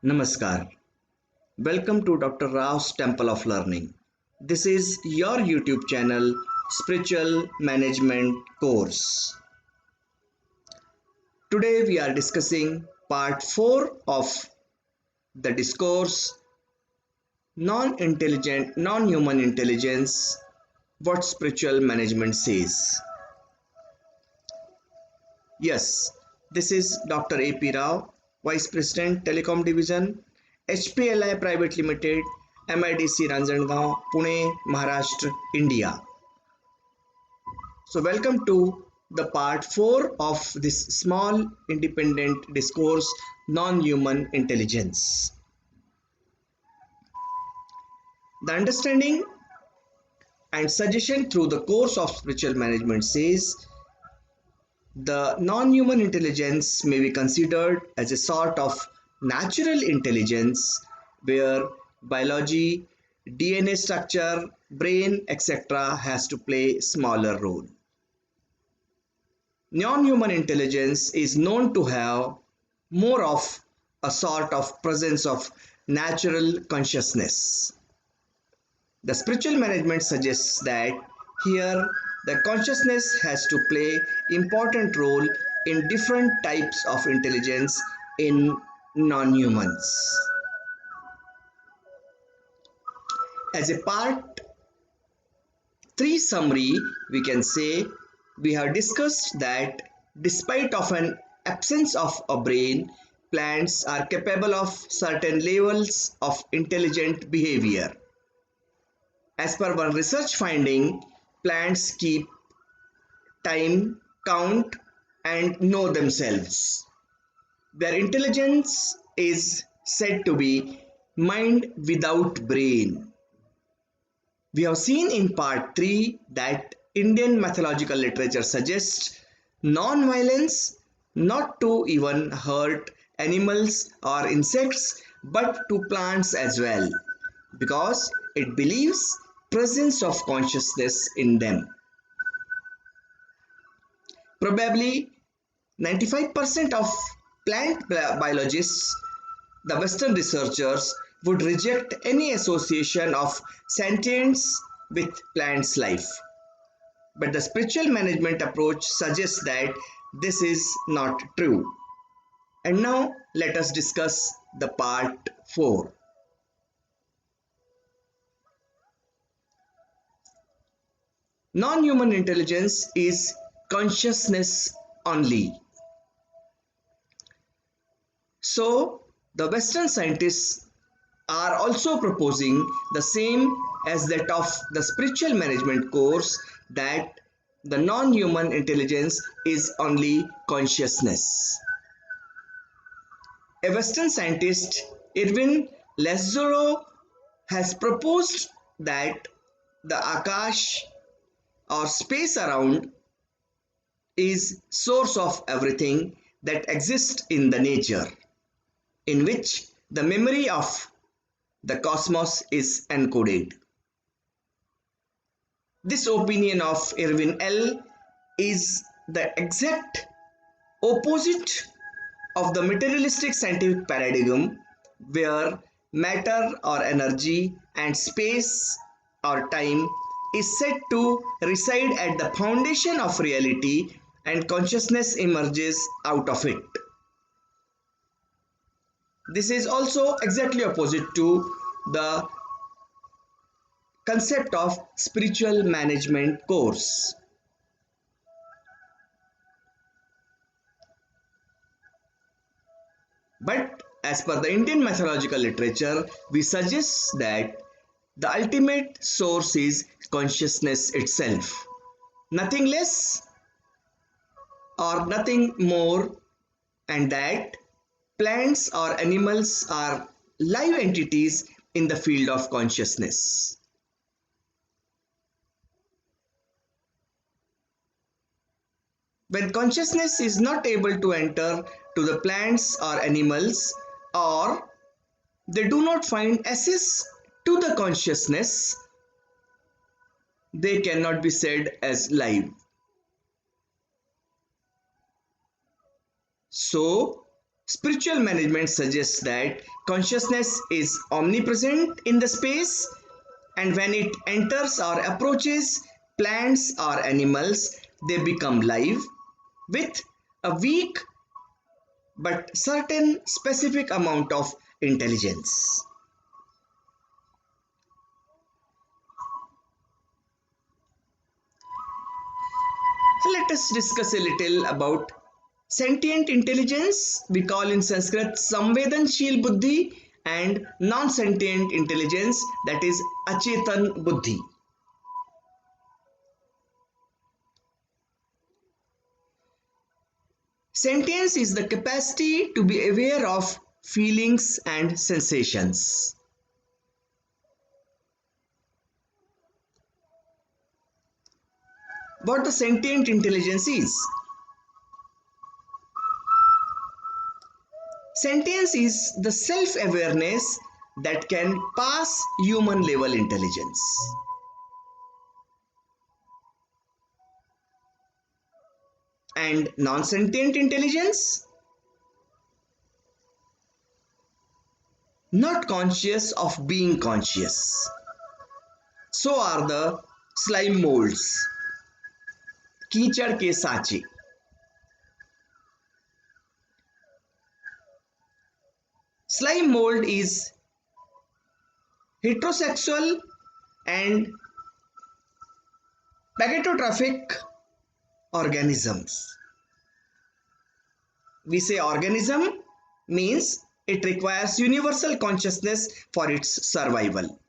Namaskar. Welcome to Dr. Rao's Temple of Learning. This is your YouTube channel, Spiritual Management Course. Today we are discussing part 4 of the discourse Non-Human Intelligence, what Spiritual Management says. Yes, this is Dr. A.P. Rao, Vice President, Telecom Division, HPLI Private Limited, MIDC Ranjangaon, Pune, Maharashtra, India. So welcome to the part 4 of this small independent discourse, Non-Human Intelligence. The understanding and suggestion through the course of spiritual management says the non-human intelligence may be considered as a sort of natural intelligence where biology, DNA structure, brain, etc. has to play smaller role. Non-human intelligence is known to have more of a sort of presence of natural consciousness. The spiritual management suggests that here the consciousness has to play important role in different types of intelligence in non-humans. As a part 3 summary, we can say we have discussed that despite of an absence of a brain, plants are capable of certain levels of intelligent behavior. As per one research finding, plants keep time, count, and know themselves. Their intelligence is said to be mind without brain. We have seen in part 3 that Indian mythological literature suggests non-violence not to even hurt animals or insects but to plants as well, because it believes presence of consciousness in them. Probably 95% of plant biologists, the Western researchers, would reject any association of sentience with plants' life. But the spiritual management approach suggests that this is not true. And now let us discuss the part 4. Non-human intelligence is consciousness only. So the Western scientists are also proposing the same as that of the spiritual management course, that the non-human intelligence is only consciousness. A Western scientist, Irvin Lazaro, has proposed that the Akash or space around is source of everything that exists in the nature, in which the memory of the cosmos is encoded. This opinion of Irvin L. is the exact opposite of the materialistic scientific paradigm where matter or energy and space or time is said to reside at the foundation of reality and consciousness emerges out of it. This is also exactly opposite to the concept of spiritual management course. But as per the Indian mythological literature, we suggest that the ultimate source is consciousness itself, nothing less or nothing more, and that plants or animals are live entities in the field of consciousness. When consciousness is not able to enter to the plants or animals, or they do not find access to the consciousness, they cannot be said as live. So Spiritual management suggests that consciousness is omnipresent in the space, and when it enters or approaches plants or animals, they become live with a weak but certain specific amount of intelligence. Let us discuss a little about sentient intelligence. We call in Sanskrit Samvedanshil Buddhi, and non-sentient intelligence, that is Achetan Buddhi. Sentience is the capacity to be aware of feelings and sensations. What the sentient intelligence is? Sentience is the self-awareness that can pass human level intelligence. And non-sentient intelligence? Not conscious of being conscious. So are the slime molds, कीचड़ के साँचे. Slime mold is heterosexual and pagatotrophic organisms. We say organism means it requires universal consciousness for its survival.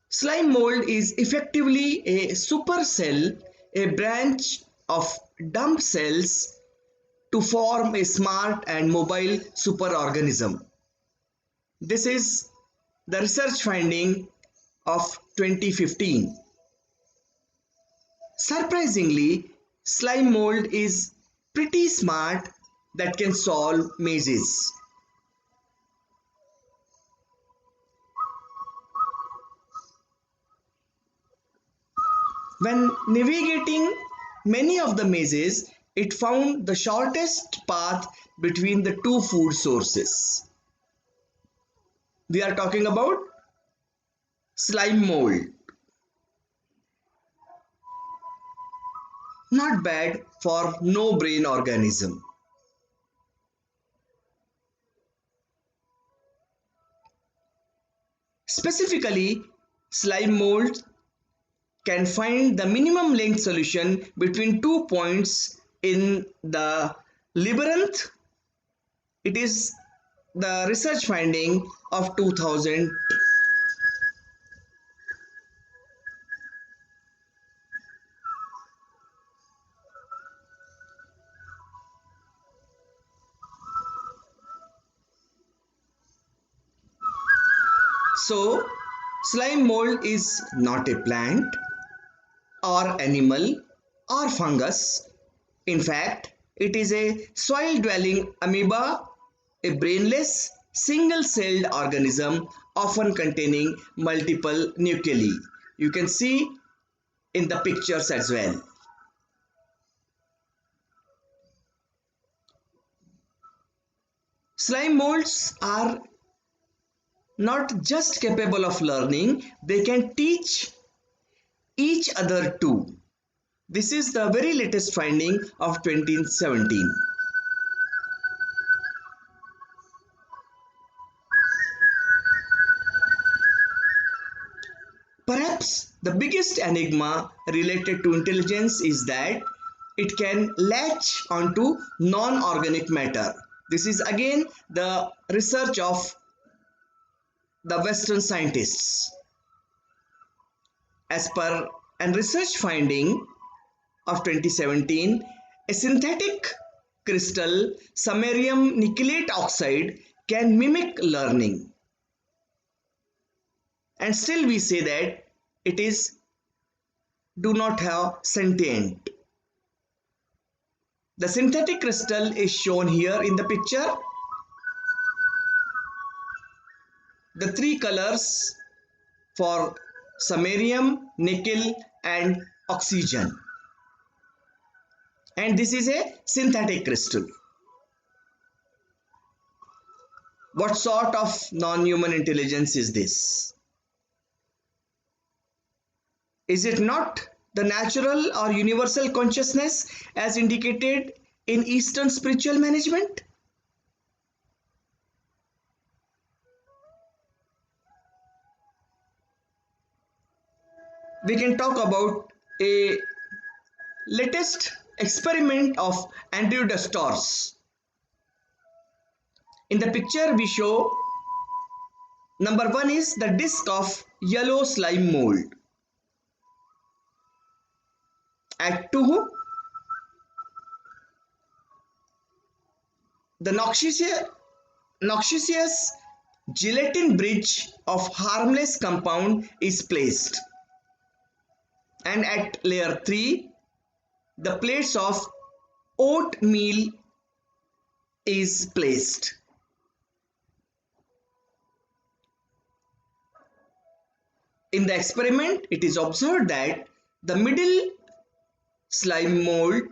Slime mold is effectively a supercell, a branch of dump cells to form a smart and mobile superorganism. This is the research finding of 2015. Surprisingly, slime mold is pretty smart that can solve mazes. When navigating many of the mazes, it found the shortest path between the two food sources. We are talking about slime mold. Not bad for no brain organism. Specifically, slime mold can find the minimum length solution between 2 points in the labyrinth. It is the research finding of 2000. So, slime mold is not a plant or animal or fungus. In fact, it is a soil-dwelling amoeba, a brainless, single-celled organism often containing multiple nuclei. You can see in the pictures as well. Slime molds are not just capable of learning, they can teach each other too. This is the very latest finding of 2017. Perhaps the biggest enigma related to intelligence is that it can latch onto non-organic matter. This is again the research of the Western scientists. As per a research finding of 2017, a synthetic crystal, samarium nickelate oxide, can mimic learning. And still we say that it is do not have sentient. The synthetic crystal is shown here in the picture. The three colors for samarium, nickel and oxygen. and this is a synthetic crystal. What sort of non-human intelligence is this? Is it not the natural or universal consciousness as indicated in Eastern spiritual management? We can talk about a latest experiment of Andrew Destors. In the picture we show number 1 is the disc of yellow slime mold. At 2, the noxious gelatin bridge of harmless compound is placed, and at layer 3 the plates of oatmeal is placed. In the experiment, it is observed that the middle slime mold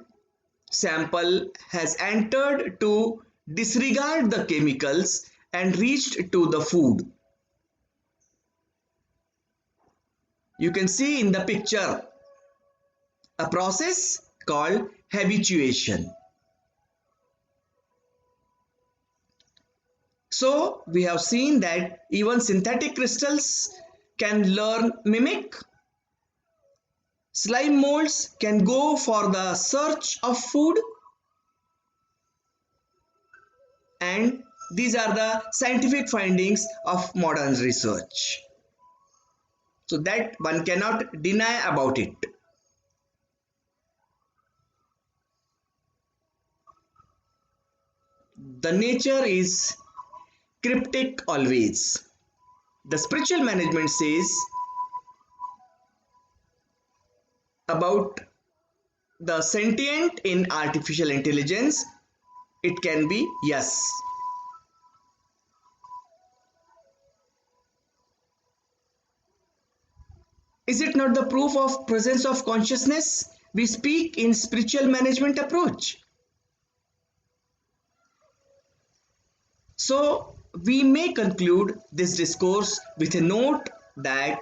sample has entered to disregard the chemicals and reached to the food. You can see in the picture a process called habituation. So we have seen that even synthetic crystals can learn mimic. Slime molds can go for the search of food, and these are the scientific findings of modern research. So that one cannot deny about it. The nature is cryptic always. The spiritual management says about the sentient in artificial intelligence, it can be yes. Is it not the proof of presence of consciousness we speak in spiritual management approach? So we may conclude this discourse with a note that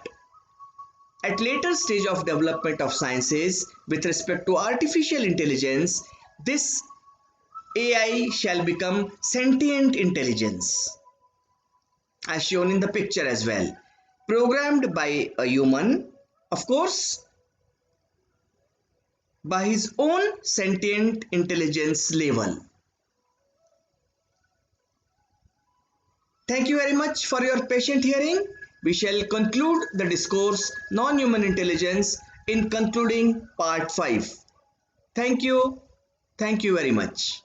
at later stage of development of sciences with respect to artificial intelligence, this AI shall become sentient intelligence, as shown in the picture as well, programmed by a human, of course, by his own sentient intelligence level. Thank you very much for your patient hearing. We shall conclude the discourse non-human intelligence in concluding part 5. Thank you. Thank you very much.